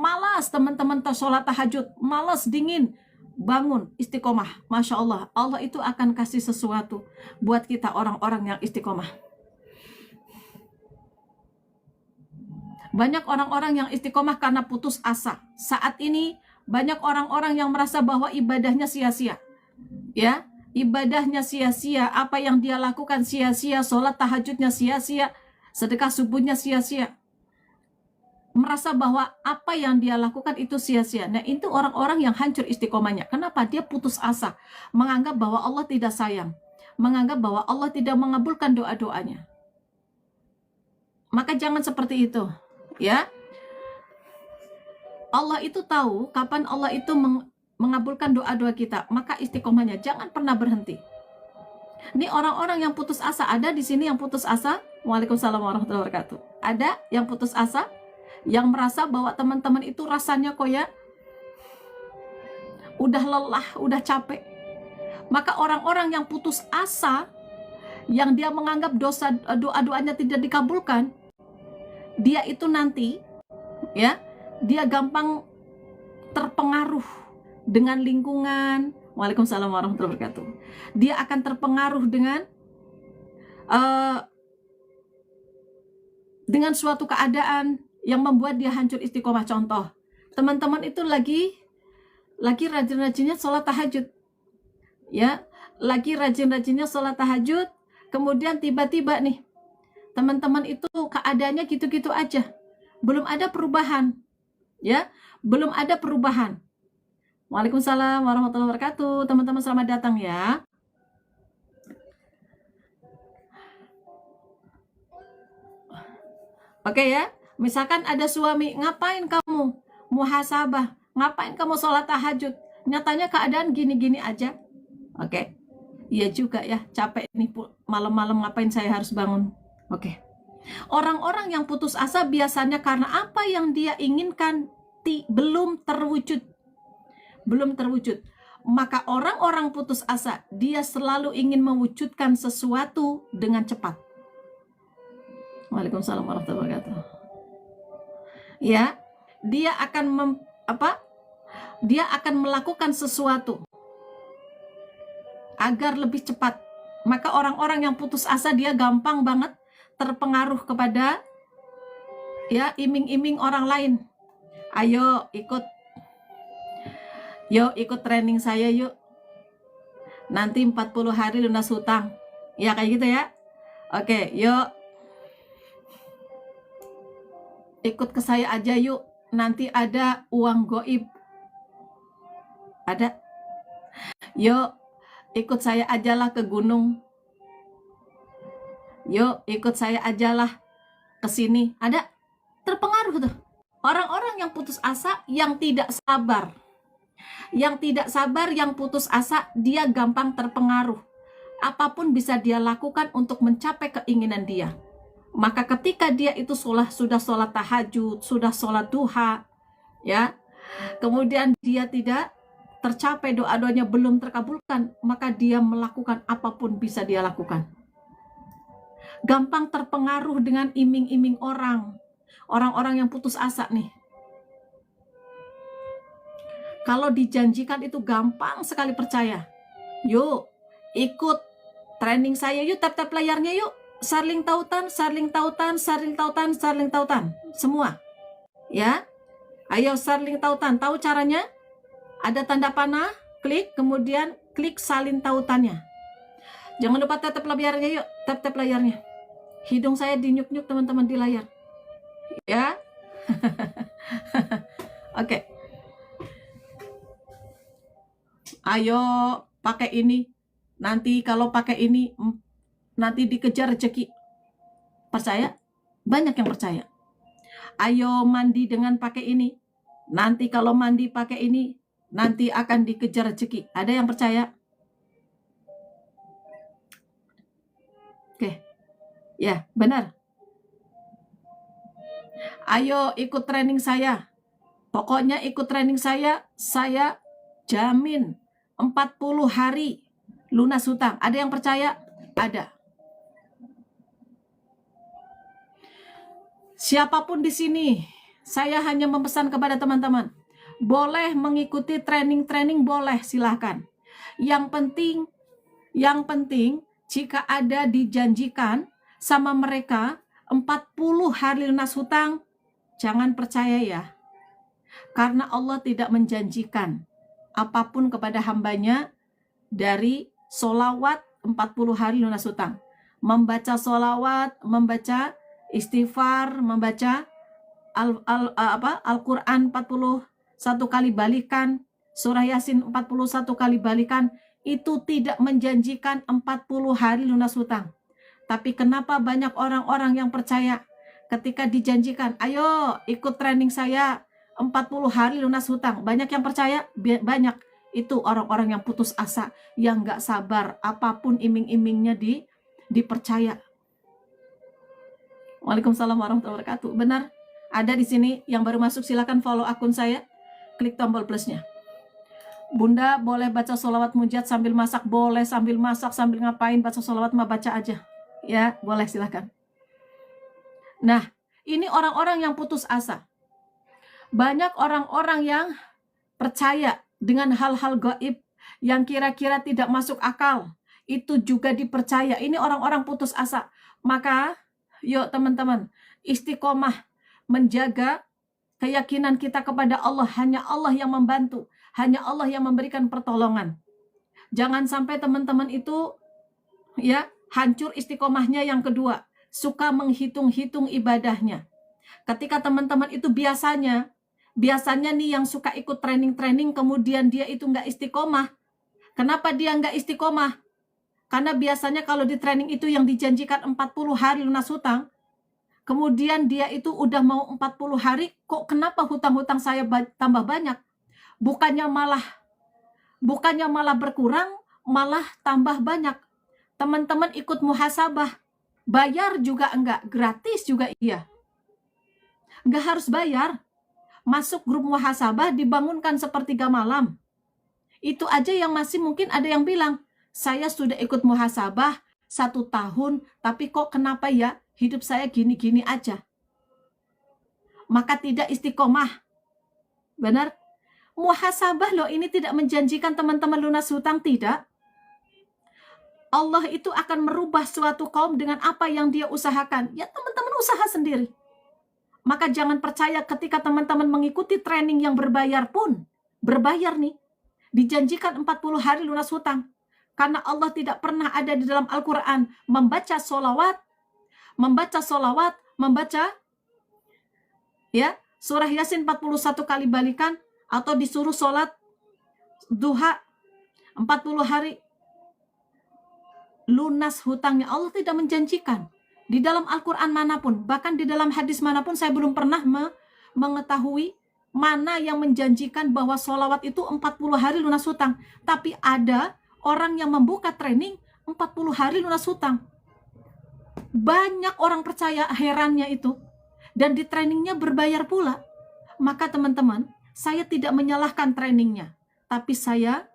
malas teman-teman sholat tahajud, malas, dingin, bangun, istiqomah. Masya Allah, Allah itu akan kasih sesuatu buat kita orang-orang yang istiqomah. Banyak orang-orang yang istiqomah karena putus asa. Saat ini banyak orang-orang yang merasa bahwa ibadahnya sia-sia. Ya, ibadahnya sia-sia, apa yang dia lakukan sia-sia, sholat tahajudnya sia-sia, sedekah subuhnya sia-sia. Merasa bahwa apa yang dia lakukan itu sia-sia. Nah, itu orang-orang yang hancur istiqomahnya. Kenapa? Dia putus asa, menganggap bahwa Allah tidak sayang, menganggap bahwa Allah tidak mengabulkan doa-doanya. Maka jangan seperti itu, ya. Allah itu tahu kapan Allah itu mengabulkan doa-doa kita. Maka istiqomahnya jangan pernah berhenti. Ini orang-orang yang putus asa, ada di sini yang putus asa? Waalaikumsalam warahmatullahi wabarakatuh. Ada yang putus asa? Yang merasa bahwa teman-teman itu rasanya kok ya udah lelah, udah capek. Maka orang-orang yang putus asa, yang dia menganggap doa-doanya tidak dikabulkan, dia itu nanti, ya, dia gampang terpengaruh dengan lingkungan. Waalaikumsalam warahmatullahi wabarakatuh. Dia akan terpengaruh dengan suatu keadaan yang membuat dia hancur istiqomah. Contoh, teman-teman itu lagi rajin-rajinnya sholat tahajud, ya, lagi rajin-rajinnya sholat tahajud, kemudian tiba-tiba nih, teman-teman itu keadaannya gitu-gitu aja, belum ada perubahan, ya, belum ada perubahan. Waalaikumsalam warahmatullahi wabarakatuh. Teman-teman selamat datang ya. Oke ya, misalkan ada suami, ngapain kamu muhasabah, ngapain kamu sholat tahajud, nyatanya keadaan gini-gini aja. Oke, iya juga ya, capek nih malam-malam, ngapain saya harus bangun. Oke, orang-orang yang putus asa biasanya karena apa yang dia inginkan belum terwujud. Maka orang-orang putus asa, dia selalu ingin mewujudkan sesuatu dengan cepat. Waalaikumsalam warahmatullahi wabarakatuh. Ya, dia akan dia akan melakukan sesuatu agar lebih cepat. Maka orang-orang yang putus asa, dia gampang banget terpengaruh kepada, ya, iming-iming orang lain. Ayo ikut training saya yuk, nanti 40 hari lunas hutang, ya, kayak gitu ya. Oke, yuk ikut ke saya aja yuk, nanti ada uang goib, ada. Yuk ikut saya ajalah ke gunung, yuk ikut saya ajalah ke sini, ada. Terpengaruh tuh orang-orang yang putus asa, yang tidak sabar, yang putus asa, dia gampang terpengaruh. Apapun bisa dia lakukan untuk mencapai keinginan dia. Maka ketika dia itu sudah sholat tahajud, sudah sholat duha, ya, kemudian dia tidak tercapai, doa-doanya belum terkabulkan, maka dia melakukan apapun bisa dia lakukan. Gampang terpengaruh dengan iming-iming orang-orang yang putus asa nih. Kalau dijanjikan itu gampang sekali percaya. Yuk, ikut training saya yuk, tap-tap layarnya yuk. Sarling tautan. Semua. Ya. Ayo sarling tautan. Tahu caranya? Ada tanda panah, klik, kemudian klik salin tautannya. Jangan lupa tap-tap layarnya yuk, tap-tap layarnya. Hidung saya dinyuk-nyuk teman-teman di layar. Ya. Oke. Ayo pakai ini, nanti kalau pakai ini nanti dikejar rezeki. Percaya? Banyak yang percaya. Ayo mandi dengan pakai ini, nanti kalau mandi pakai ini nanti akan dikejar rezeki. Ada yang percaya? Oke. Ya, benar. Ayo ikut training saya. Pokoknya ikut training saya jamin 40 hari lunas hutang. Ada yang percaya? Ada. Siapapun di sini, Saya hanya memesan kepada teman-teman, boleh mengikuti training-training, boleh, silahkan. Yang penting jika ada dijanjikan sama mereka 40 hari lunas hutang, jangan percaya ya. Karena Allah tidak menjanjikan apapun kepada hambanya dari solawat 40 hari lunas hutang. Membaca solawat, membaca istighfar, membaca Al-Quran 41 kali balikan, surah Yasin 41 kali balikan, itu tidak menjanjikan 40 hari lunas hutang. Tapi kenapa banyak orang-orang yang percaya ketika dijanjikan, ayo ikut training saya 40 hari lunas hutang. Banyak yang percaya, banyak. Itu orang-orang yang putus asa, yang gak sabar apapun iming-imingnya dipercaya. Waalaikumsalam warahmatullahi wabarakatuh. Benar, ada di sini yang baru masuk, silakan follow akun saya, klik tombol plusnya. Bunda boleh baca sholawat munjat sambil masak? Boleh, sambil masak, sambil ngapain baca sholawat mah baca aja. Ya, boleh, silakan. Nah, ini orang-orang yang putus asa. Banyak orang-orang yang percaya dengan hal-hal gaib yang kira-kira tidak masuk akal. Itu juga dipercaya. Ini orang-orang putus asa. Maka, yuk teman-teman, istiqomah menjaga keyakinan kita kepada Allah. Hanya Allah yang membantu. Hanya Allah yang memberikan pertolongan. Jangan sampai teman-teman itu ya hancur istiqomahnya. Yang kedua, suka menghitung-hitung ibadahnya. Ketika teman-teman itu biasanya nih yang suka ikut training-training, kemudian dia itu nggak istiqomah. Kenapa dia nggak istiqomah? Karena biasanya kalau di training itu yang dijanjikan 40 hari lunas hutang, kemudian dia itu udah mau 40 hari, kok kenapa hutang-hutang saya tambah banyak? Bukannya malah berkurang, malah tambah banyak. Teman-teman ikut muhasabah, bayar juga enggak, gratis juga iya. Enggak harus bayar. Masuk grup muhasabah, dibangunkan sepertiga malam. Itu aja yang masih mungkin ada yang bilang, saya sudah ikut muhasabah 1 tahun, tapi kok kenapa ya hidup saya gini-gini aja. Maka tidak istiqomah. Benar? Muhasabah loh, ini tidak menjanjikan teman-teman lunas hutang, tidak. Allah itu akan merubah suatu kaum dengan apa yang dia usahakan. Ya teman-teman usaha sendiri. Maka jangan percaya ketika teman-teman mengikuti training yang berbayar pun. Berbayar nih. Dijanjikan 40 hari lunas hutang. Karena Allah tidak pernah ada di dalam Al-Quran membaca ya surah Yasin 41 kali balikan, atau disuruh sholat duha 40 hari lunas hutangnya. Allah tidak menjanjikan di dalam Al-Quran manapun, bahkan di dalam hadis manapun saya belum pernah mengetahui mana yang menjanjikan bahwa sholawat itu 40 hari lunas hutang. Tapi ada orang yang membuka training 40 hari lunas hutang. Banyak orang percaya, herannya itu. Dan di trainingnya berbayar pula. Maka teman-teman, saya tidak menyalahkan trainingnya. Tapi saya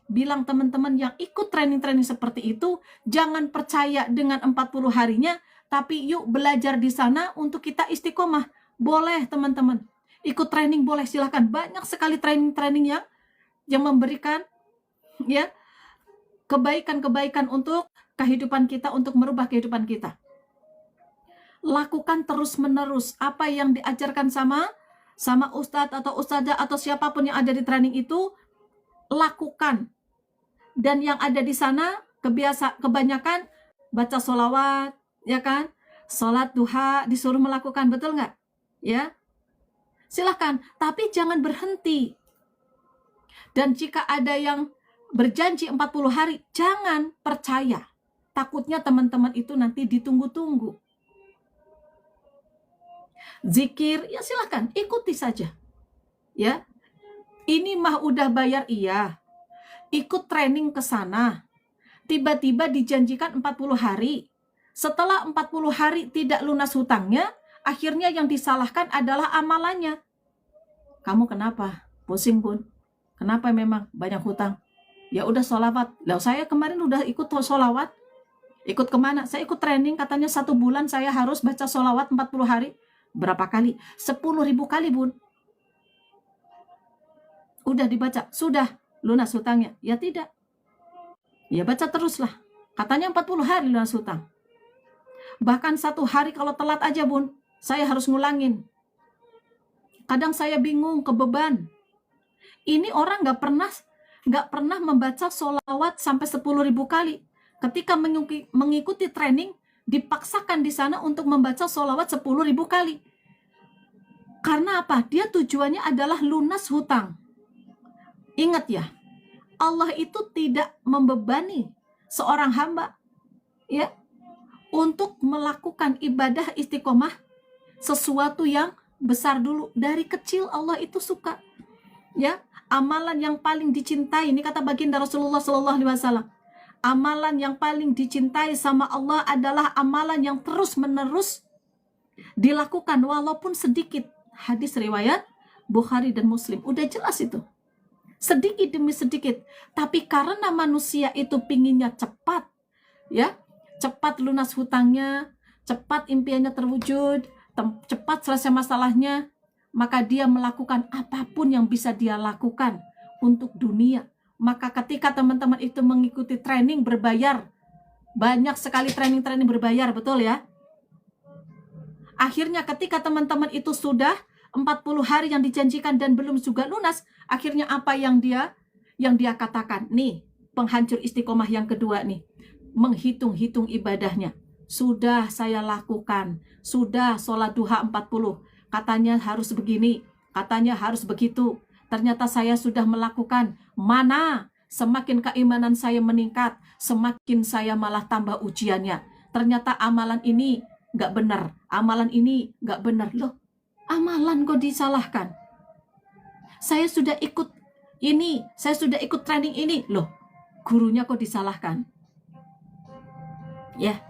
bilang teman-teman yang ikut training-training seperti itu, jangan percaya dengan 40 harinya, tapi yuk belajar di sana untuk kita istiqomah. Boleh teman-teman. Ikut training boleh, silahkan. Banyak sekali training-training yang memberikan ya kebaikan-kebaikan untuk kehidupan kita, untuk merubah kehidupan kita. Lakukan terus-menerus apa yang diajarkan sama ustadz atau ustadzah atau siapapun yang ada di training itu, lakukan. Dan yang ada di sana kebanyakan baca sholawat, ya kan? Sholat duha disuruh melakukan, betul nggak? Ya, silahkan. Tapi jangan berhenti. Dan jika ada yang berjanji 40 hari, jangan percaya. Takutnya teman-teman itu nanti ditunggu-tunggu. Zikir, ya silahkan, ikuti saja. Ya, ini mah udah bayar, iya. Ikut training ke sana. Tiba-tiba dijanjikan 40 hari. Setelah 40 hari tidak lunas hutangnya, akhirnya yang disalahkan adalah amalannya. Kamu kenapa? Pusing Bun. Kenapa memang banyak hutang? Ya udah sholawat. Lah saya kemarin udah ikut sholawat. Ikut kemana? Saya ikut training, katanya 1 bulan saya harus baca sholawat 40 hari. Berapa kali? 10.000 kali, Bun. Udah dibaca, sudah lunas hutangnya. Ya tidak. Ya baca teruslah. Katanya 40 hari lunas hutang. Bahkan 1 hari kalau telat aja, Bun, saya harus ngulangin. Kadang saya bingung, kebeban. Ini orang nggak pernah membaca sholawat sampai 10.000 kali. Ketika mengikuti training, dipaksakan di sana untuk membaca sholawat 10.000 kali. Karena apa? Dia tujuannya adalah lunas hutang. Ingat ya, Allah itu tidak membebani seorang hamba ya untuk melakukan ibadah istiqomah sesuatu yang besar dulu. Dari kecil Allah itu suka ya, amalan yang paling dicintai, ini kata baginda Rasulullah SAW, amalan yang paling dicintai sama Allah adalah amalan yang terus-menerus dilakukan walaupun sedikit. Hadis riwayat Bukhari dan Muslim. Udah jelas itu. Sedikit demi sedikit. Tapi karena manusia itu pinginnya cepat, ya, cepat lunas hutangnya, cepat impiannya terwujud, cepat selesai masalahnya, maka dia melakukan apapun yang bisa dia lakukan untuk dunia. Maka ketika teman-teman itu mengikuti training berbayar, banyak sekali training-training berbayar, betul ya? Akhirnya ketika teman-teman itu sudah 40 hari yang dijanjikan dan belum juga lunas, akhirnya apa yang dia katakan? Nih, penghancur istiqomah yang kedua nih. Menghitung-hitung ibadahnya. Sudah saya lakukan, sudah sholat duha 40, katanya harus begini, katanya harus begitu. Ternyata saya sudah melakukan. Mana? Semakin keimanan saya meningkat, semakin saya malah tambah ujiannya. Ternyata amalan ini nggak benar, amalan ini nggak benar. Loh, amalan kok disalahkan? Saya sudah ikut ini, saya sudah ikut training ini. Loh, gurunya kok disalahkan? Ya,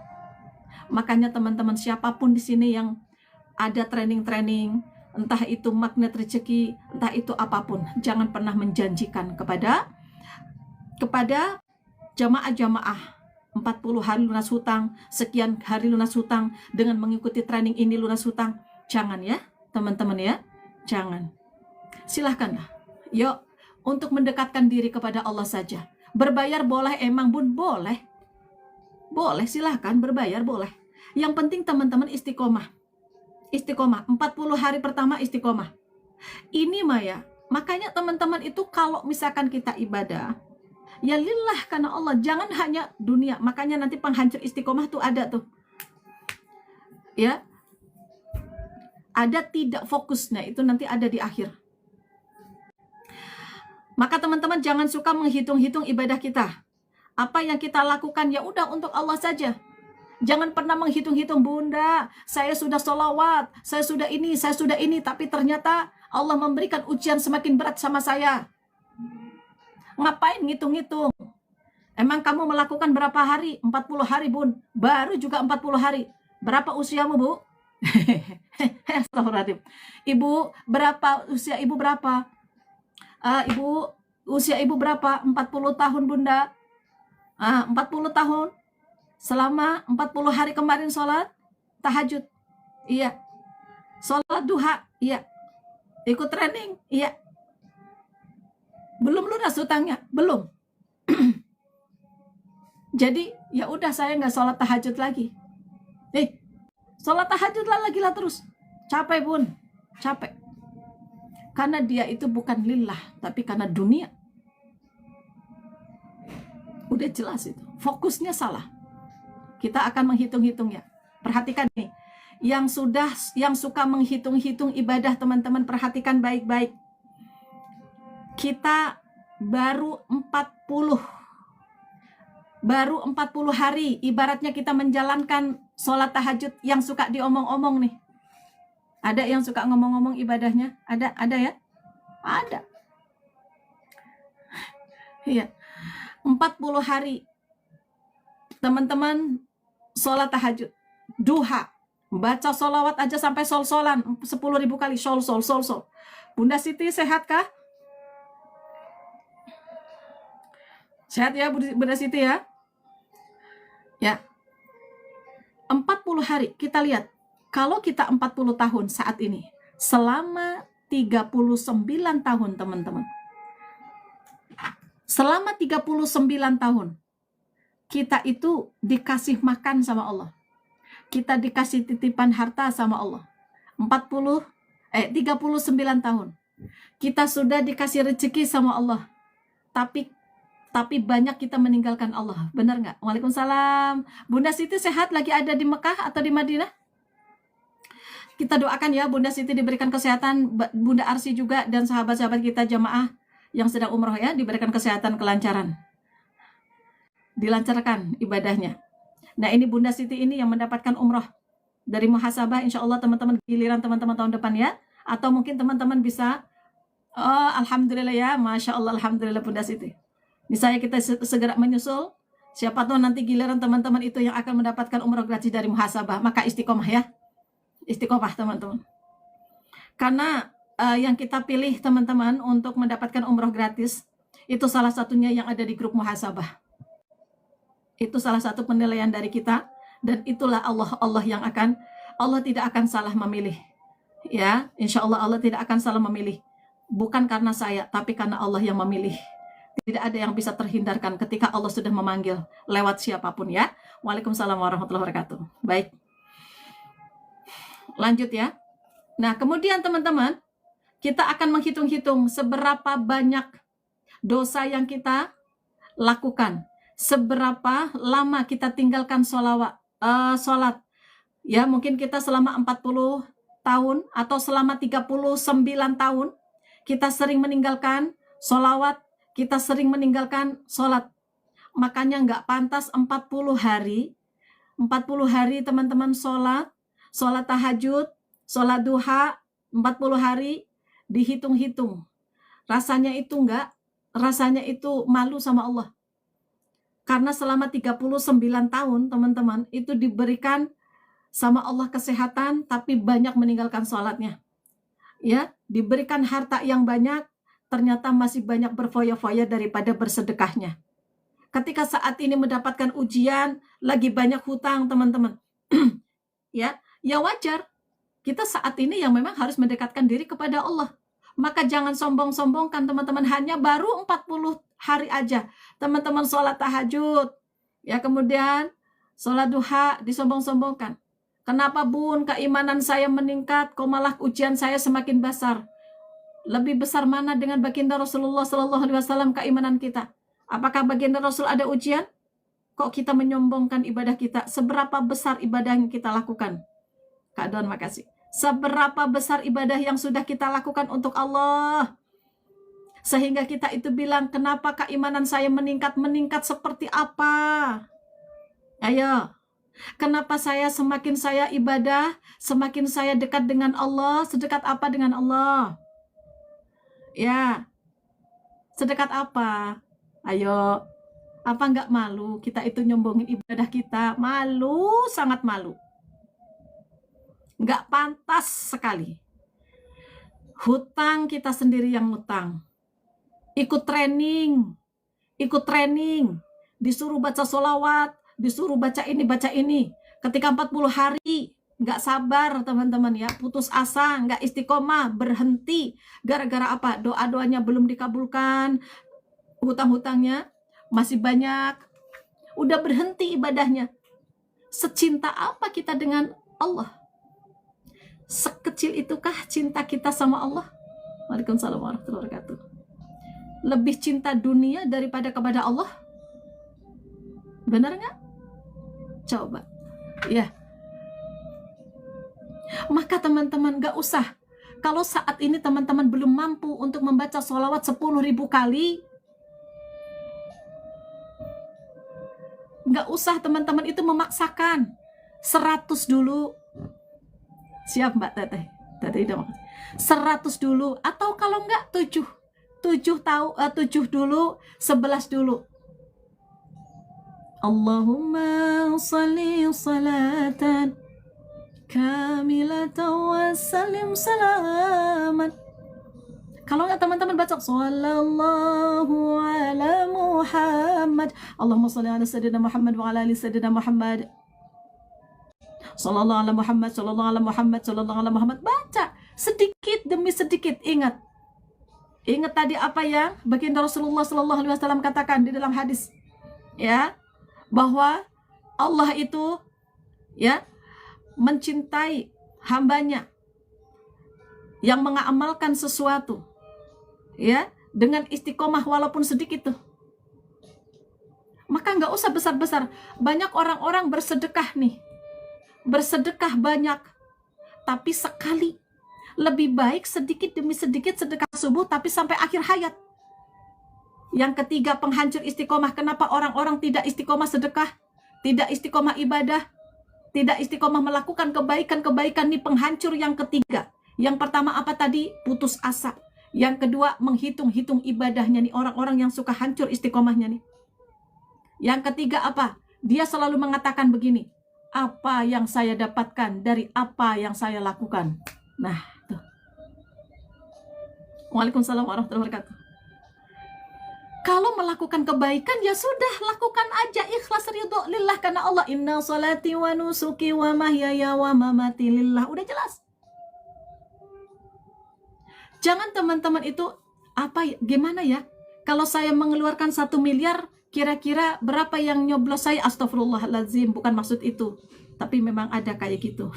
makanya teman-teman siapapun di sini yang ada training-training, entah itu magnet rezeki, entah itu apapun, jangan pernah menjanjikan kepada jamaah-jamaah 40 hari lunas hutang, sekian hari lunas hutang, dengan mengikuti training ini lunas hutang. Jangan ya, teman-teman ya. Jangan. Silahkanlah. Yuk, untuk mendekatkan diri kepada Allah saja. Berbayar boleh emang, Bun? Boleh. Boleh, silahkan berbayar boleh. Yang penting teman-teman istiqomah. Istiqomah, 40 hari pertama istiqomah. Ini Maya, makanya teman-teman itu kalau misalkan kita ibadah, ya lillah karena Allah, jangan hanya dunia. Makanya nanti penghancur istiqomah tuh ada tuh. Ya. Ada tidak fokusnya, itu nanti ada di akhir. Maka teman-teman jangan suka menghitung-hitung ibadah kita. Apa yang kita lakukan ya udah untuk Allah saja. Jangan pernah menghitung-hitung, Bunda, saya sudah sholawat, saya sudah ini, tapi ternyata Allah memberikan ujian semakin berat sama saya. Ngapain ngitung-ngitung? Emang kamu melakukan berapa hari? 40 hari, Bun. Baru juga 40 hari. Berapa usiamu, Bu? Astagfirullahaladzim. Ibu, berapa? Usia ibu berapa? Usia ibu berapa? 40 tahun, Bunda. 40 tahun. Selama 40 hari kemarin sholat tahajud. Iya. Sholat duha. Iya. Ikut training. Iya. Belum lunas hutangnya. Belum. Jadi ya udah saya nggak sholat tahajud lagi. Sholat tahajud lagi lah terus. Capek, Bun. Capek. Karena dia itu bukan lillah, tapi karena dunia. Udah jelas itu. Fokusnya salah. Kita akan menghitung-hitung ya. Perhatikan nih. Yang suka menghitung-hitung ibadah, teman-teman perhatikan baik-baik. Kita baru 40 hari ibaratnya kita menjalankan sholat tahajud. Yang suka diomong-omong nih. Ada yang suka ngomong-ngomong ibadahnya? Ada ya? Ada. Iya. 40 hari teman-teman sholat tahajud, duha, baca sholawat aja sampai sol-solan 10.000 kali, sol. Bunda Siti sehat kah? Sehat ya Bunda Siti ya? Ya. 40 hari kita lihat. Kalau kita 40 tahun saat ini, selama 39 tahun teman-teman. Selama 39 tahun, kita itu dikasih makan sama Allah. Kita dikasih titipan harta sama Allah. 39 tahun. Kita sudah dikasih rezeki sama Allah. Tapi banyak kita meninggalkan Allah. Benar nggak? Waalaikumsalam. Bunda Siti sehat lagi ada di Mekah atau di Madinah? Kita doakan ya Bunda Siti diberikan kesehatan, Bunda Arsi juga dan sahabat-sahabat kita jamaah yang sedang umroh ya, diberikan kesehatan, kelancaran. Dilancarkan ibadahnya. Nah ini Bunda Siti ini yang mendapatkan umroh dari muhasabah, insya Allah teman-teman giliran teman-teman tahun depan ya. Atau mungkin teman-teman bisa, alhamdulillah ya, Masya Allah, alhamdulillah Bunda Siti. Misalnya kita segera menyusul, siapa tahu nanti giliran teman-teman itu yang akan mendapatkan umroh gratis dari muhasabah, maka istiqomah ya. Istiqomah teman-teman. Karena yang kita pilih teman-teman untuk mendapatkan umroh gratis, itu salah satunya yang ada di grup muhasabah. Itu salah satu penilaian dari kita, dan itulah Allah yang Allah tidak akan salah memilih. Ya, insya Allah Allah tidak akan salah memilih. Bukan karena saya, tapi karena Allah yang memilih. Tidak ada yang bisa terhindarkan ketika Allah sudah memanggil lewat siapapun ya. Waalaikumsalam warahmatullahi wabarakatuh. Baik. Lanjut ya. Nah, kemudian teman-teman, kita akan menghitung-hitung seberapa banyak dosa yang kita lakukan. Seberapa lama kita tinggalkan sholat. Ya, mungkin kita selama 40 tahun atau selama 39 tahun, kita sering meninggalkan sholawat, kita sering meninggalkan sholat. Makanya nggak pantas 40 hari teman-teman sholat tahajud, sholat duha, 40 hari dihitung-hitung. Rasanya itu malu sama Allah. Karena selama 39 tahun teman-teman itu diberikan sama Allah kesehatan, tapi banyak meninggalkan sholatnya. Ya, diberikan harta yang banyak, ternyata masih banyak berfoya-foya daripada bersedekahnya. Ketika saat ini mendapatkan ujian, lagi banyak hutang teman-teman. Ya wajar. Kita saat ini yang memang harus mendekatkan diri kepada Allah. Maka jangan sombong-sombongkan teman-teman, hanya baru 40 hari aja. Teman-teman sholat tahajud, ya kemudian sholat duha disombong-sombongkan. Kenapa Bun, keimanan saya meningkat, kok malah ujian saya semakin besar? Lebih besar mana dengan baginda Rasulullah SAW keimanan kita? Apakah baginda Rasul ada ujian? Kok kita menyombongkan ibadah kita? Seberapa besar ibadah yang kita lakukan? Kak Don, makasih. Seberapa besar ibadah yang sudah kita lakukan untuk Allah? Sehingga kita itu bilang, kenapa keimanan saya meningkat? Meningkat seperti apa? Ayo. Kenapa semakin saya ibadah, semakin saya dekat dengan Allah? Sedekat apa dengan Allah? Ya. Sedekat apa? Ayo. Apa nggak malu kita itu nyombongin ibadah kita? Malu, sangat malu. Nggak pantas sekali. Hutang kita sendiri yang ngutang. Ikut training. Disuruh baca sholawat, disuruh baca ini. Ketika 40 hari, nggak sabar teman-teman ya, putus asa, nggak istiqomah, berhenti. Gara-gara apa? Doa-doanya belum dikabulkan, hutang-hutangnya masih banyak. Udah berhenti ibadahnya. Secinta apa kita dengan Allah? Sekecil itukah cinta kita sama Allah? Waalaikumsalam warahmatullahi wabarakatuh. Lebih cinta dunia daripada kepada Allah? Benar nggak? Coba. Ya. Maka teman-teman nggak usah. Kalau saat ini teman-teman belum mampu untuk membaca sholawat 10.000 kali, nggak usah teman-teman itu memaksakan. 100 dulu. Siap Mbak Teteh. Teteh udah makan. 100 dulu, atau kalau enggak 7 dulu, 11 dulu. Allahumma shalli salatan kamilatan wa sallim salaman. Kalau enggak teman-teman baca sallallahu ala Muhammad. Allahumma shalli ala sayyidina Muhammad wa ala ali sayyidina Muhammad. Sallallahu alaihi Muhammad, sallallahu alaihi Muhammad, sallallahu alaihi Muhammad. Baca sedikit demi sedikit. Ingat tadi apa yang baginda Rasulullah sallallahu alaihi wasallam katakan di dalam hadis, ya, bahwa Allah itu, ya, mencintai hambanya yang mengamalkan sesuatu, ya, dengan istiqomah walaupun sedikit tuh. Maka nggak usah besar-besar. Banyak orang-orang bersedekah nih, bersedekah banyak, tapi sekali. Lebih baik sedikit demi sedikit sedekah subuh, tapi sampai akhir hayat. Yang ketiga, penghancur istiqomah. Kenapa orang-orang tidak istiqomah sedekah, tidak istiqomah ibadah, tidak istiqomah melakukan kebaikan-kebaikan? Nih penghancur yang ketiga. Yang pertama apa tadi? Putus asa. Yang kedua, menghitung-hitung ibadahnya nih, orang-orang yang suka hancur istiqomahnya nih. Yang ketiga apa? Dia selalu mengatakan begini, apa yang saya dapatkan dari apa yang saya lakukan. Nah, tuh. Waalaikumsalam warahmatullahi wabarakatuh. Kalau melakukan kebaikan, ya sudah, lakukan aja, ikhlas ridho lillah, karena Allah, inna salati wa nusuki wa mahyaya wa mamati lillah. Udah jelas. Jangan teman-teman itu, gimana ya, kalau saya mengeluarkan 1 miliar, kira-kira berapa yang nyoblos saya? Astagfirullahaladzim, bukan maksud itu, tapi memang ada kayak gitu.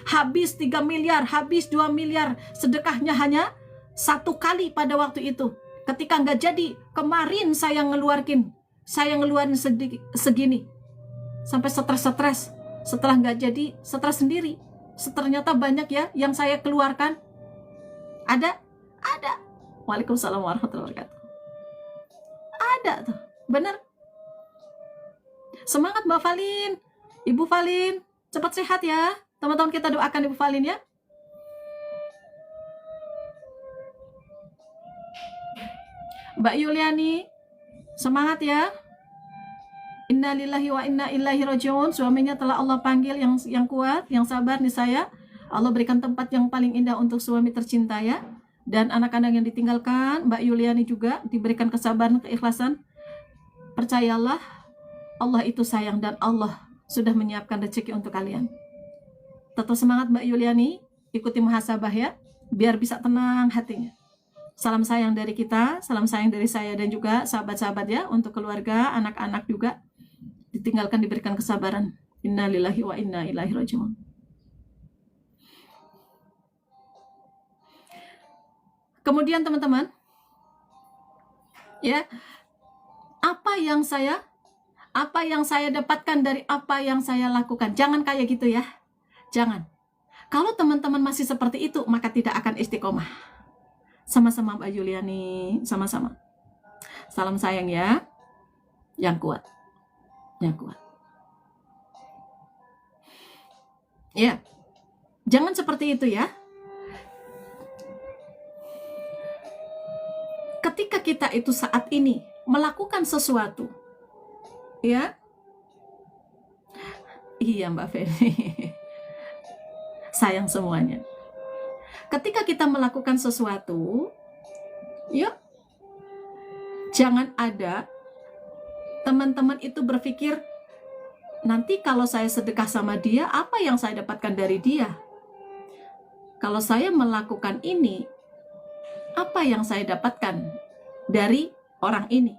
Habis 3 miliar, habis 2 miliar, sedekahnya hanya 1 kali pada waktu itu. Ketika nggak jadi, kemarin saya ngeluarin segini, sampai stres. Setelah nggak jadi, stres sendiri. Ternyata banyak ya yang saya keluarkan. Ada. Waalaikumsalam warahmatullahi wabarakatuh. Ada tuh, bener. Semangat Mbak Valin, Ibu Valin, cepat sehat ya. Teman-teman kita doakan Ibu Valin ya. Mbak Yuliani, semangat ya. Innalillahi wa inna ilaihi rajiun. Suaminya telah Allah panggil yang kuat, yang sabar nih saya. Allah berikan tempat yang paling indah untuk suami tercinta ya. Dan anak-anak yang ditinggalkan, Mbak Yuliani juga diberikan kesabaran, keikhlasan. Percayalah, Allah itu sayang dan Allah sudah menyiapkan rezeki untuk kalian. Tetap semangat Mbak Yuliani, ikuti muhasabah ya, biar bisa tenang hatinya. Salam sayang dari kita, salam sayang dari saya dan juga sahabat-sahabat ya, untuk keluarga, anak-anak juga. Ditinggalkan, diberikan kesabaran. Innalillahi wa inna ilaihi rajiun. Kemudian teman-teman, ya, apa yang saya dapatkan dari apa yang saya lakukan. Jangan kayak gitu ya. Jangan. Kalau teman-teman masih seperti itu, maka tidak akan istiqomah. Sama-sama Mbak Yuliani, sama-sama. Salam sayang ya, yang kuat. Yang kuat. Ya, jangan seperti itu ya. Ketika kita itu saat ini melakukan sesuatu, ya, iya Mbak Feni, sayang semuanya. Ketika kita melakukan sesuatu, ya, jangan ada teman-teman itu berpikir, nanti kalau saya sedekah sama dia, apa yang saya dapatkan dari dia? Kalau saya melakukan ini, apa yang saya dapatkan dari orang ini?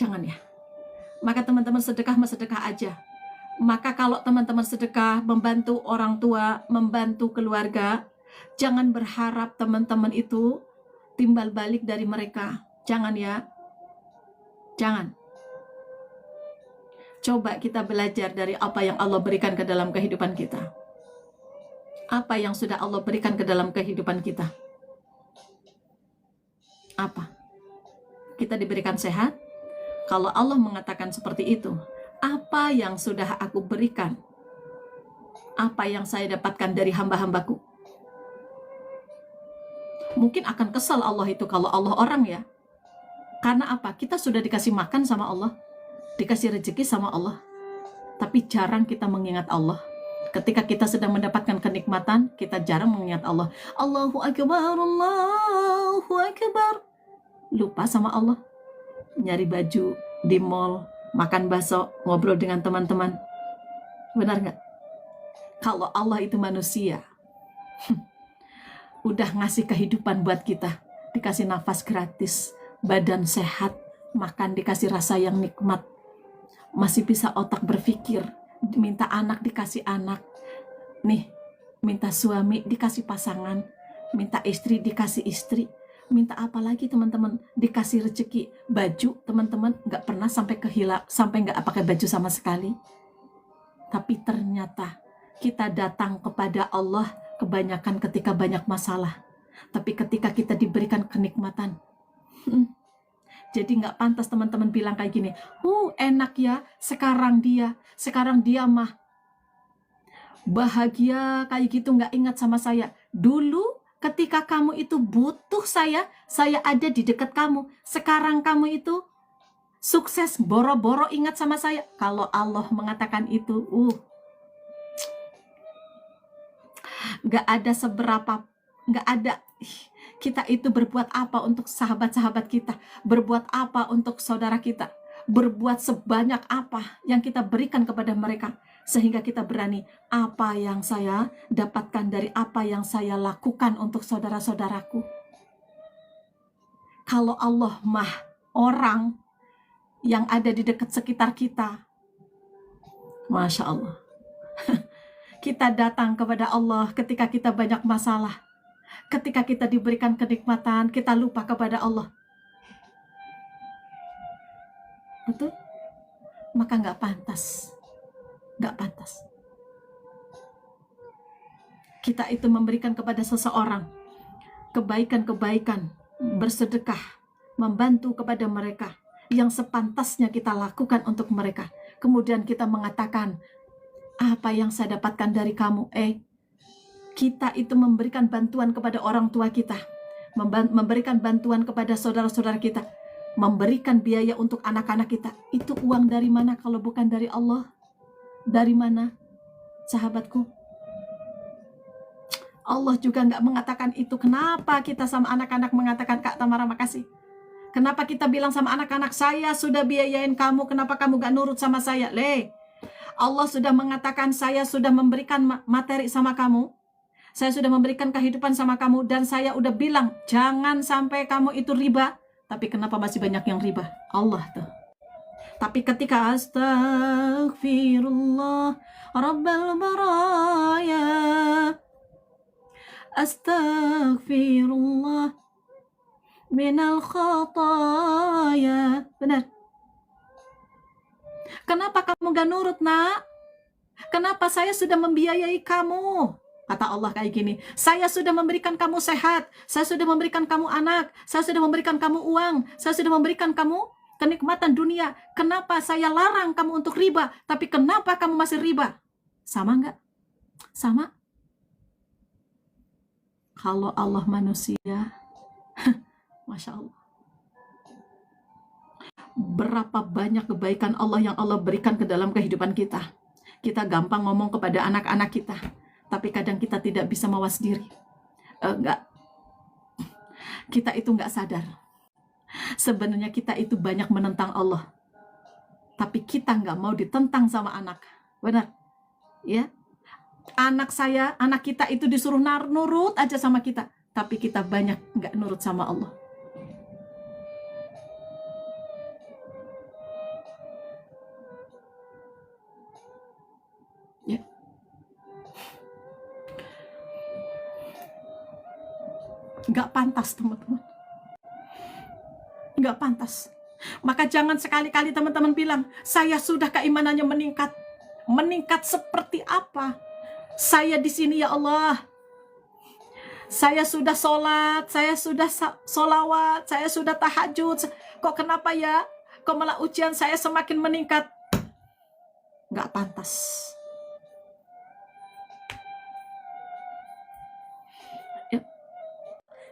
Jangan ya. Maka teman-teman sedekah aja. Maka kalau teman-teman sedekah, membantu orang tua, membantu keluarga, jangan berharap teman-teman itu timbal balik dari mereka. Jangan ya. Jangan. Coba kita belajar dari apa yang Allah berikan ke dalam kehidupan kita. Apa yang sudah Allah berikan ke dalam kehidupan kita? Apa? Kita diberikan sehat. Kalau Allah mengatakan seperti itu, apa yang sudah aku berikan? Apa yang saya dapatkan dari hamba-hambaku? Mungkin akan kesal Allah itu kalau Allah orang ya. Karena apa? Kita sudah dikasih makan sama Allah, dikasih rezeki sama Allah, tapi jarang kita mengingat Allah. Ketika kita sedang mendapatkan kenikmatan, kita jarang mengingat Allah. Allahu Akbar, Allahu Akbar. Lupa sama Allah. Nyari baju di mall, makan bakso, ngobrol dengan teman-teman. Benar nggak? Kalau Allah itu manusia, udah ngasih kehidupan buat kita, dikasih nafas gratis, badan sehat, makan dikasih rasa yang nikmat, masih bisa otak berpikir, minta anak dikasih anak, nih, minta suami dikasih pasangan, minta istri dikasih istri, minta apa lagi teman-teman, dikasih rezeki, baju teman-teman nggak pernah sampai kehilap, sampai nggak pakai baju sama sekali. Tapi ternyata kita datang kepada Allah kebanyakan ketika banyak masalah. Tapi ketika kita diberikan kenikmatan, jadi nggak pantas teman-teman bilang kayak gini, enak ya, sekarang dia mah bahagia kayak gitu, nggak ingat sama saya. Dulu ketika kamu itu butuh saya ada di dekat kamu. Sekarang kamu itu sukses, boro-boro ingat sama saya. Kalau Allah mengatakan itu, nggak ada seberapa, nggak ada. Kita itu berbuat apa untuk sahabat-sahabat kita, berbuat apa untuk saudara kita, berbuat sebanyak apa yang kita berikan kepada mereka, sehingga kita berani, apa yang saya dapatkan dari apa yang saya lakukan untuk saudara-saudaraku. Kalau Allah mah orang yang ada di dekat sekitar kita, Masya Allah. Kita datang kepada Allah ketika kita banyak masalah. Ketika kita diberikan kenikmatan, kita lupa kepada Allah. Betul? Maka nggak pantas. Nggak pantas. Kita itu memberikan kepada seseorang kebaikan-kebaikan, bersedekah, membantu kepada mereka yang sepantasnya kita lakukan untuk mereka. Kemudian kita mengatakan, apa yang saya dapatkan dari kamu? Kita itu memberikan bantuan kepada orang tua kita, memberikan bantuan kepada saudara-saudara kita, memberikan biaya untuk anak-anak kita. Itu uang dari mana kalau bukan dari Allah? Dari mana, sahabatku? Allah juga nggak mengatakan itu. Kenapa kita sama anak-anak mengatakan, Kak Tamara makasih? Kenapa kita bilang sama anak-anak, saya sudah biayain kamu, kenapa kamu gak nurut sama saya? Allah sudah mengatakan, saya sudah memberikan materi sama kamu, saya sudah memberikan kehidupan sama kamu, dan saya udah bilang, jangan sampai kamu itu riba. Tapi kenapa masih banyak yang riba? Allah tuh. Tapi ketika astaghfirullah Rabbal baraya, astaghfirullah minal khataya. Benar. Kenapa kamu gak nurut, nak? Kenapa? Saya sudah membiayai kamu. Kata Allah kayak gini, saya sudah memberikan kamu sehat, saya sudah memberikan kamu anak, saya sudah memberikan kamu uang, saya sudah memberikan kamu kenikmatan dunia. Kenapa saya larang kamu untuk riba? Tapi kenapa kamu masih riba? Sama nggak? Sama. Kalau Allah manusia, Masya Allah. Berapa banyak kebaikan Allah yang Allah berikan ke dalam kehidupan kita. Kita gampang ngomong kepada anak-anak kita, tapi kadang kita tidak bisa mawas diri. Enggak. Kita itu enggak sadar. Sebenarnya kita itu banyak menentang Allah. Tapi kita enggak mau ditentang sama anak. Benar? Ya? Anak kita itu disuruh nurut aja sama kita. Tapi kita banyak enggak nurut sama Allah. Ya. Enggak pantas, teman-teman. Enggak pantas. Maka jangan sekali-kali teman-teman bilang, saya sudah keimanannya meningkat. Meningkat seperti apa? Saya di sini ya Allah. Saya sudah sholat, saya sudah sholawat, saya sudah tahajud. Kok kenapa ya? Kok malah ujian saya semakin meningkat? Enggak pantas. Ya.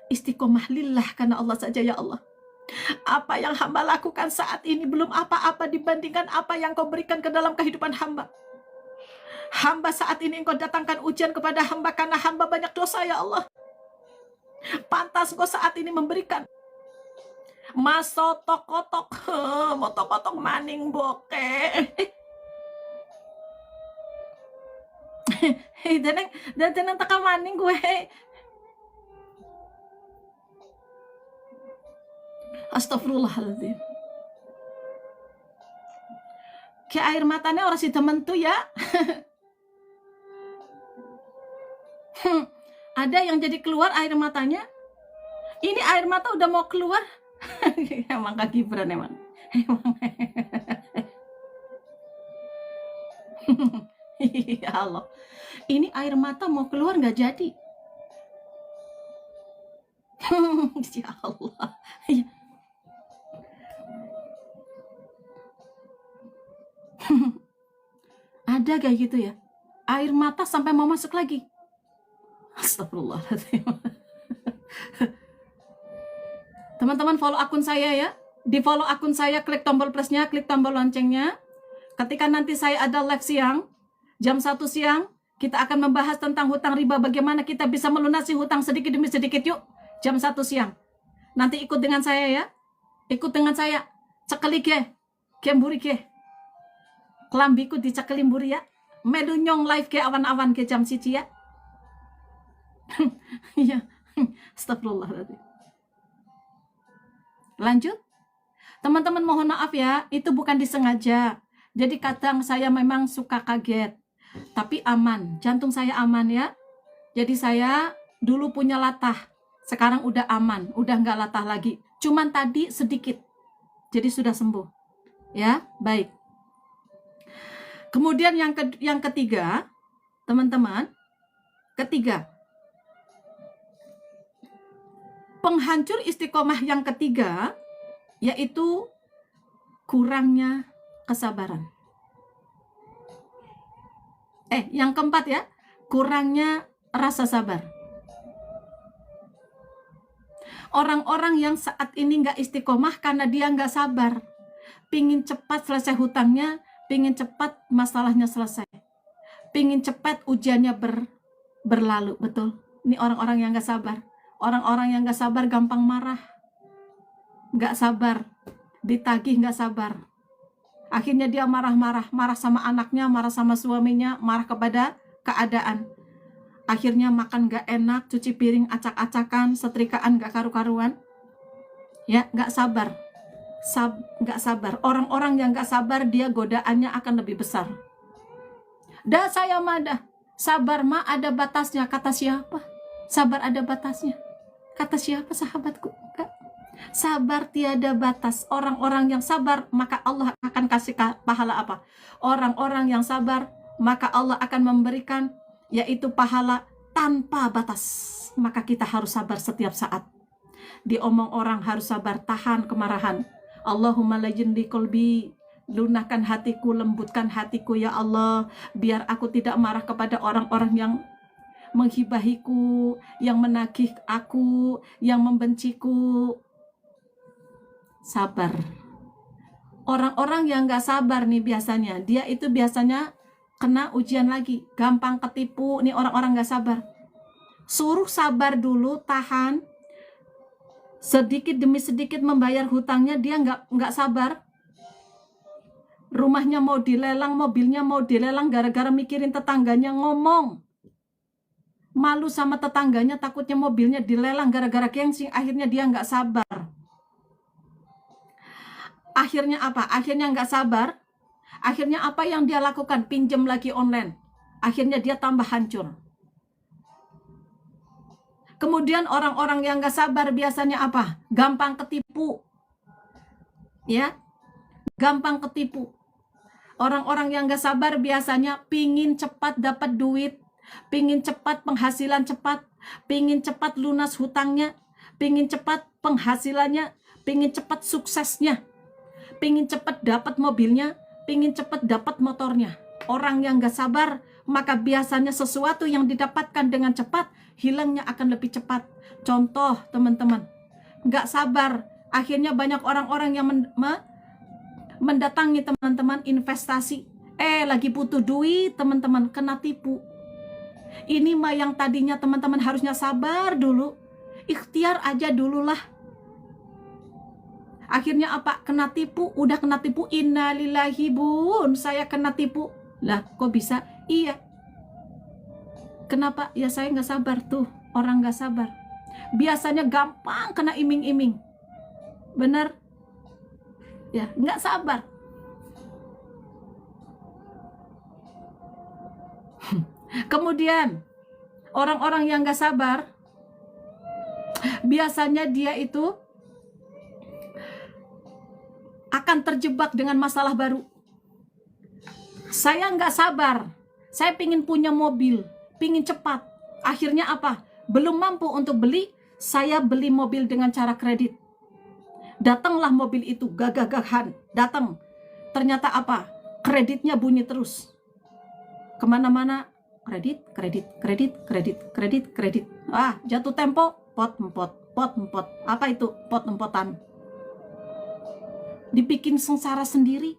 Istiqomah lillah karena Allah saja ya Allah. Apa yang hamba lakukan saat ini belum apa-apa dibandingkan apa yang kau berikan ke dalam kehidupan hamba. Hamba saat ini engkau datangkan ujian kepada hamba karena hamba banyak dosa ya Allah. Pantas kau saat ini memberikan Maso tokotok, motokotok maning boke. Dan teka maning gue. Astagfirullahaladzim. Kayak air matanya orang si temen tuh ya. Ada yang jadi keluar air matanya. Ini air mata udah mau keluar. Emang Kak Gibran emang. Ya Allah. Ini air mata mau keluar nggak jadi. Ya Allah. Ada kayak gitu ya. Air mata sampai mau masuk lagi. Astagfirullahaladzim. Teman-teman follow akun saya ya. Di follow akun saya, klik tombol plusnya, klik tombol loncengnya. Ketika nanti saya ada live siang, jam 1 siang, kita akan membahas tentang hutang riba. Bagaimana kita bisa melunasi hutang sedikit demi sedikit. Yuk, jam 1 siang. Nanti ikut dengan saya ya. Ikut dengan saya. Cekeli ke. Kemburi ke. Kelambiku dicekelin buri ya. Melu nyong live ke awan-awan ke jam 1 ya. Ya. Astagfirullahaladzim. Lanjut. Teman-teman mohon maaf ya. Itu bukan disengaja. Jadi kadang saya memang suka kaget. Tapi aman. Jantung saya aman ya. Jadi saya dulu punya latah. Sekarang udah aman. Udah nggak latah lagi. Cuman tadi sedikit. Jadi sudah sembuh. Ya, baik. Kemudian yang ketiga, teman-teman. Ketiga. Penghancur istiqomah yang ketiga, yaitu kurangnya kesabaran. Yang keempat ya, kurangnya rasa sabar. Orang-orang yang saat ini nggak istiqomah karena dia nggak sabar. Pingin cepat selesai hutangnya, pingin cepat masalahnya selesai. Pingin cepat ujiannya berlalu, betul. Ini orang-orang yang nggak sabar. Orang-orang yang gak sabar gampang marah. Gak sabar. Ditagih gak sabar. Akhirnya dia marah-marah. Marah sama anaknya, marah sama suaminya, marah kepada keadaan. Akhirnya makan gak enak, cuci piring acak-acakan, setrikaan gak karu-karuan. Ya, gak sabar. Gak sabar. Orang-orang yang gak sabar, dia godaannya akan lebih besar. Dah saya madah. Sabar mah ada batasnya. Kata siapa? Sabar ada batasnya. Kata siapa sahabatku? Enggak. Sabar tiada batas. Orang-orang yang sabar, maka Allah akan kasih pahala apa? Orang-orang yang sabar, maka Allah akan memberikan, yaitu pahala tanpa batas. Maka kita harus sabar setiap saat. Diomong orang harus sabar, tahan kemarahan. Allahumma lajindi qalbi, lunahkan hatiku, lembutkan hatiku ya Allah, biar aku tidak marah kepada orang-orang yang menghibahiku, yang menagih aku, yang membenciku. Sabar. Orang-orang yang gak sabar nih biasanya, dia itu biasanya kena ujian lagi, gampang ketipu. Nih orang-orang gak sabar. Suruh sabar dulu, tahan, sedikit demi sedikit membayar hutangnya, dia nggak sabar. Rumahnya mau dilelang, mobilnya mau dilelang, gara-gara mikirin tetangganya ngomong. Malu sama tetangganya, takutnya mobilnya dilelang, gara-gara gengsi, akhirnya dia nggak sabar. Akhirnya apa? Akhirnya nggak sabar. Akhirnya apa yang dia lakukan? Pinjam lagi online. Akhirnya dia tambah hancur. Kemudian orang-orang yang nggak sabar biasanya apa? Gampang ketipu. Ya, gampang ketipu. Orang-orang yang nggak sabar biasanya pingin cepat dapat duit, pingin cepat penghasilan cepat, pingin cepat lunas hutangnya, pingin cepat penghasilannya, pingin cepat suksesnya, pingin cepat dapat mobilnya, pingin cepat dapat motornya. Orang yang nggak sabar, maka biasanya sesuatu yang didapatkan dengan cepat, hilangnya akan lebih cepat. Contoh teman-teman, nggak sabar, akhirnya banyak orang-orang yang mendatangi teman-teman investasi. Lagi butuh duit, teman-teman kena tipu. Ini mah yang tadinya teman-teman harusnya sabar dulu, ikhtiar aja dululah. Akhirnya apa? Kena tipu, udah kena tipu. Innalillahi bun, saya kena tipu. Lah, kok bisa? Iya. Kenapa? Ya saya nggak sabar tuh, orang nggak sabar. Biasanya gampang kena iming-iming. Benar? Ya, nggak sabar. Kemudian, orang-orang yang nggak sabar, biasanya dia itu akan terjebak dengan masalah baru. Saya nggak sabar, saya pingin punya mobil, pingin cepat. Akhirnya apa? Belum mampu untuk beli, saya beli mobil dengan cara kredit. Datanglah mobil itu gagah-gagahan, datang. Ternyata apa? Kreditnya bunyi terus. Kemana-mana, kredit, kredit, kredit, kredit, kredit, kredit. Jatuh tempo, pot empot, pot empot. Apa itu? Pot empotan. Dibikin sengsara sendiri.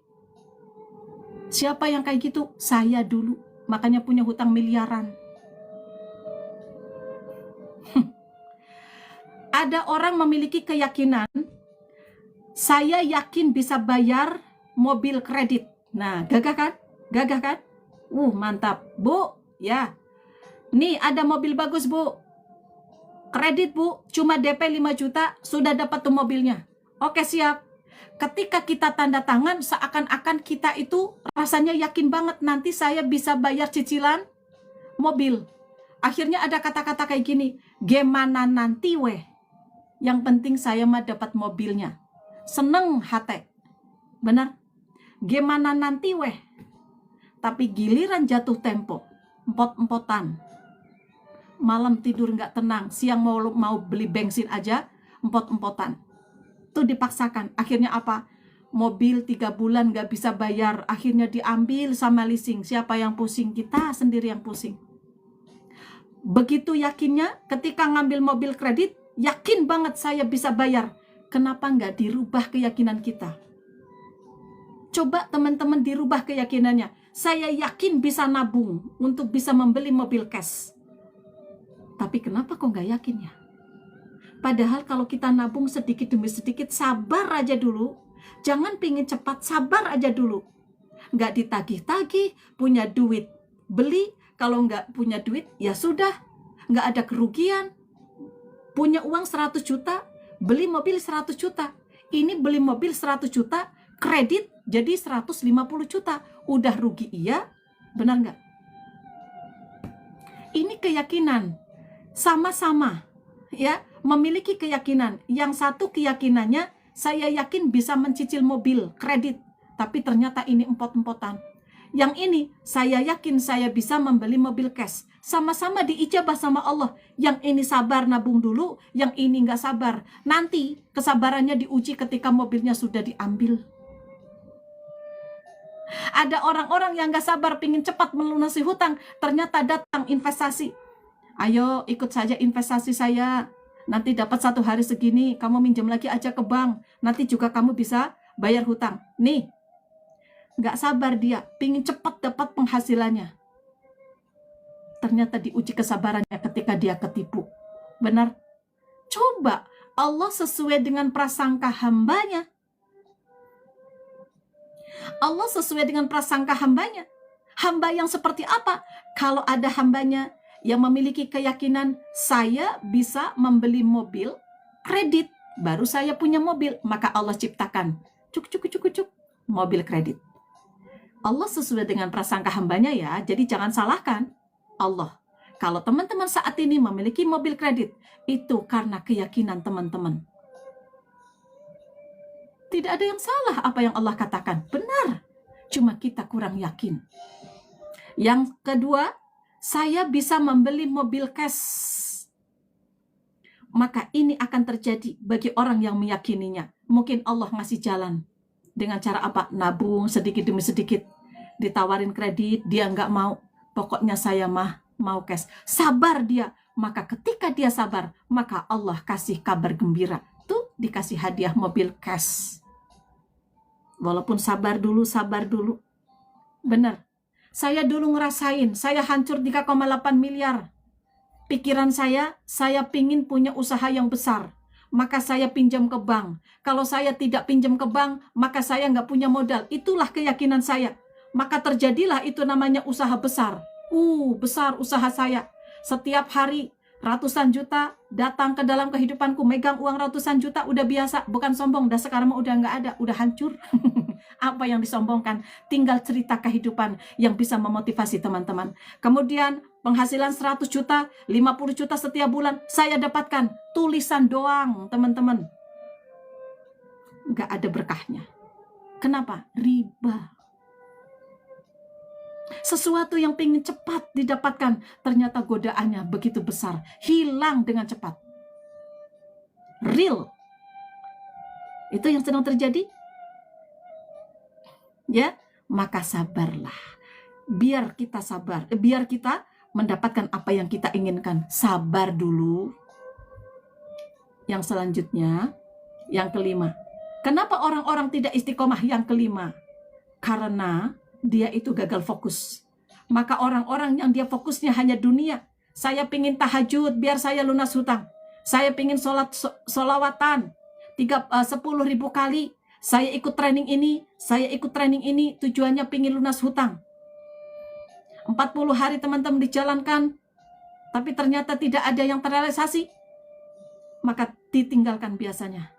Siapa yang kayak gitu? Saya dulu. Makanya punya hutang miliaran. Ada orang memiliki keyakinan, saya yakin bisa bayar mobil kredit. Nah, gagah kan? Gagah kan? Mantap. Bu, ya. Nih ada mobil bagus, Bu. Kredit, Bu. Cuma DP 5 juta, sudah dapat tuh mobilnya. Oke, siap. Ketika kita tanda tangan, seakan-akan kita itu rasanya yakin banget nanti saya bisa bayar cicilan mobil. Akhirnya ada kata-kata kayak gini, gimana nanti weh? Yang penting saya mah dapat mobilnya. Seneng hati. Benar? Gimana nanti weh? Tapi giliran jatuh tempo, empot-empotan. Malam tidur nggak tenang, siang mau beli bensin aja, empot-empotan. Itu dipaksakan. Akhirnya apa? Mobil 3 bulan nggak bisa bayar. Akhirnya diambil sama leasing. Siapa yang pusing? Kita sendiri yang pusing. Begitu yakinnya ketika ngambil mobil kredit, yakin banget saya bisa bayar. Kenapa nggak dirubah keyakinan kita? Coba teman-teman dirubah keyakinannya. Saya yakin bisa nabung untuk bisa membeli mobil cash. Tapi kenapa kok nggak yakin ya? Padahal kalau kita nabung sedikit demi sedikit, sabar aja dulu. Jangan pingin cepat, sabar aja dulu. Nggak ditagih-tagih, punya duit, beli. Kalau nggak punya duit, ya sudah. Nggak ada kerugian. Punya uang 100 juta, beli mobil 100 juta. Ini beli mobil 100 juta, kredit jadi 150 juta. Udah rugi, iya? Benar nggak? Ini keyakinan. Sama-sama, ya. Memiliki keyakinan. Yang satu keyakinannya, saya yakin bisa mencicil mobil kredit, tapi ternyata ini empot-empotan. Yang ini, saya yakin saya bisa membeli mobil cash. Sama-sama diijabah sama Allah. Yang ini sabar nabung dulu, yang ini nggak sabar. Nanti kesabarannya diuji ketika mobilnya sudah diambil. Ada orang-orang yang nggak sabar pingin cepat melunasi hutang, ternyata datang investasi. Ayo ikut saja investasi saya. Nanti dapat 1 hari segini, kamu minjem lagi aja ke bank. Nanti juga kamu bisa bayar hutang. Nih, nggak sabar dia, pingin cepat dapat penghasilannya. Ternyata diuji kesabarannya ketika dia ketipu. Benar? Coba, Allah sesuai dengan prasangka hambanya. Allah sesuai dengan prasangka hambanya. Hamba yang seperti apa? Kalau ada hambanya yang memiliki keyakinan saya bisa membeli mobil kredit, baru saya punya mobil, maka Allah ciptakan cuk mobil kredit. Allah sesuai dengan prasangka hambanya ya, jadi jangan salahkan Allah. Kalau teman-teman saat ini memiliki mobil kredit, itu karena keyakinan teman-teman. Tidak ada yang salah apa yang Allah katakan, benar, cuma kita kurang yakin. Yang kedua, saya bisa membeli mobil cash. Maka ini akan terjadi bagi orang yang meyakininya. Mungkin Allah ngasih jalan. Dengan cara apa? Nabung sedikit demi sedikit. Ditawarin kredit, dia nggak mau. Pokoknya saya mau cash. Sabar dia. Maka ketika dia sabar, maka Allah kasih kabar gembira. Tuh dikasih hadiah mobil cash. Walaupun sabar dulu. Benar. Saya dulu ngerasain, saya hancur 3,8 miliar. Pikiran saya pingin punya usaha yang besar. maka saya pinjam ke bank. Kalau saya tidak pinjam ke bank, maka saya nggak punya modal. Itulah keyakinan saya. Maka terjadilah itu namanya usaha besar. Besar usaha saya. Setiap hari ratusan juta datang ke dalam kehidupanku, megang uang ratusan juta udah biasa, bukan sombong. Dan sekarang udah nggak ada, udah hancur. Apa yang disombongkan? Tinggal cerita kehidupan yang bisa memotivasi teman-teman. Kemudian penghasilan 100 juta, 50 juta setiap bulan saya dapatkan. Tulisan doang, teman-teman. Nggak ada berkahnya. Kenapa? Riba. Sesuatu yang pengen cepat didapatkan, ternyata godaannya begitu besar. Hilang dengan cepat. Real. Itu yang sedang terjadi. Ya, maka sabarlah. Biar kita sabar. Biar kita mendapatkan apa yang kita inginkan. Sabar dulu. Yang selanjutnya, yang kelima. Kenapa orang-orang tidak istiqomah? Yang kelima. Karena dia itu gagal fokus. Maka orang-orang yang dia fokusnya hanya dunia. Saya pingin tahajud biar saya lunas hutang. Saya pingin solawatan 10.000 kali. Saya ikut training ini, saya ikut training ini, tujuannya pingin lunas hutang. 40 hari teman-teman dijalankan, tapi ternyata tidak ada yang terrealisasi. Maka ditinggalkan biasanya.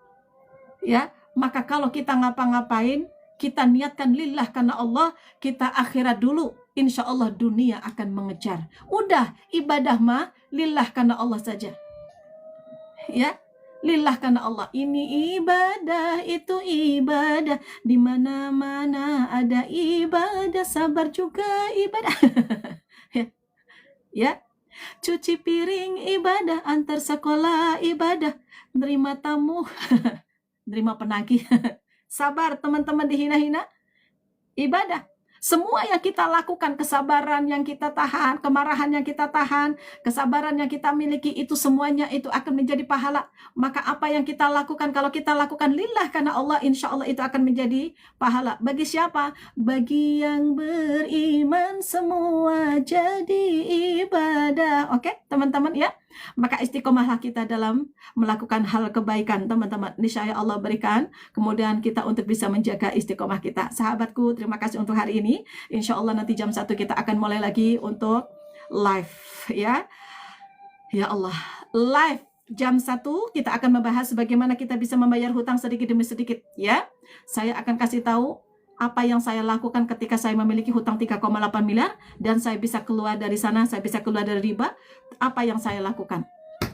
Ya, maka kalau kita ngapa-ngapain, kita niatkan lillah karena Allah, kita akhirat dulu. Insya Allah dunia akan mengejar. Udah, ibadah mah lillah karena Allah saja. Ya, lillah karena Allah. Ini ibadah, itu ibadah. Di mana-mana ada ibadah, sabar juga ibadah. Ya, cuci piring ibadah, antar sekolah ibadah, nerima tamu, nerima penagih. Sabar teman-teman dihina-hina, ibadah. Semua yang kita lakukan, kesabaran yang kita tahan, kemarahan yang kita tahan, kesabaran yang kita miliki, itu semuanya itu akan menjadi pahala. Maka apa yang kita lakukan, kalau kita lakukan lillah karena Allah, insya Allah itu akan menjadi pahala. Bagi siapa? Bagi yang beriman semua jadi ibadah. Oke, teman-teman ya. Maka istiqomahlah kita dalam melakukan hal kebaikan, teman-teman. Niscaya Allah berikan kemudian kita untuk bisa menjaga istiqomah kita. Sahabatku, terima kasih untuk hari ini. Insya Allah nanti jam 1 kita akan mulai lagi untuk live ya. Ya Allah, live jam 1 kita akan membahas bagaimana kita bisa membayar hutang sedikit demi sedikit ya. Saya akan kasih tahu apa yang saya lakukan ketika saya memiliki hutang 3,8 miliar dan saya bisa keluar dari sana, saya bisa keluar dari riba. Apa yang saya lakukan?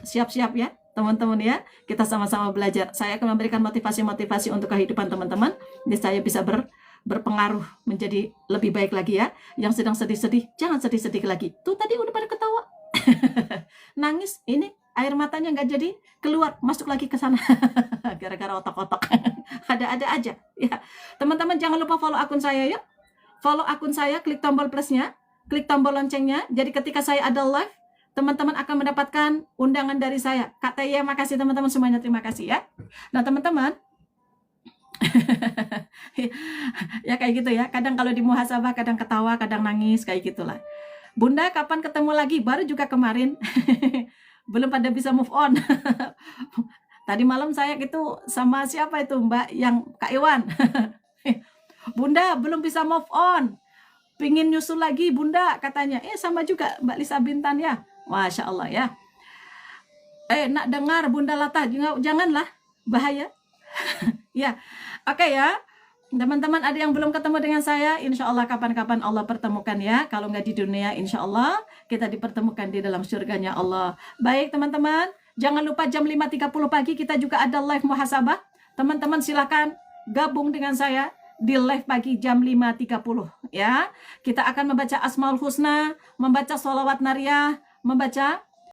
Siap-siap ya teman-teman ya. Kita sama-sama belajar. Saya akan memberikan motivasi-motivasi untuk kehidupan teman-teman. Jadi saya bisa berpengaruh menjadi lebih baik lagi ya. Yang sedang sedih-sedih, jangan sedih-sedih lagi. Tuh tadi udah pada ketawa. Nangis, ini air matanya nggak jadi keluar, masuk lagi ke sana. Gara-gara otak-otak. Ada-ada aja ya. Teman-teman jangan lupa follow akun saya ya. Follow akun saya, klik tombol plusnya, klik tombol loncengnya. Jadi ketika saya ada live, teman-teman akan mendapatkan undangan dari saya. Kak Taya, makasih teman-teman semuanya, terima kasih ya. Nah teman-teman, ya kayak gitu ya. Kadang kalau di muhasabah, kadang ketawa, kadang nangis, kayak gitulah. Bunda, kapan ketemu lagi? Baru juga kemarin. Belum pada bisa move on. Tadi malam saya gitu sama siapa itu Mbak yang Kak Iwan. Bunda belum bisa move on. Pingin nyusul lagi Bunda katanya. Sama juga Mbak Lisa Bintan ya. Masya Allah ya. Nak dengar Bunda Lata, janganlah, bahaya. Ya, oke ya. Teman-teman ada yang belum ketemu dengan saya, insya Allah kapan-kapan Allah pertemukan ya. Kalau nggak di dunia, insya Allah kita dipertemukan di dalam surganya Allah. Baik teman-teman, jangan lupa jam 5.30 pagi kita juga ada live muhasabah. Teman-teman silakan gabung dengan saya di live pagi jam 5.30 ya. Kita akan membaca Asmaul Husna, membaca sholawat nariyah, membaca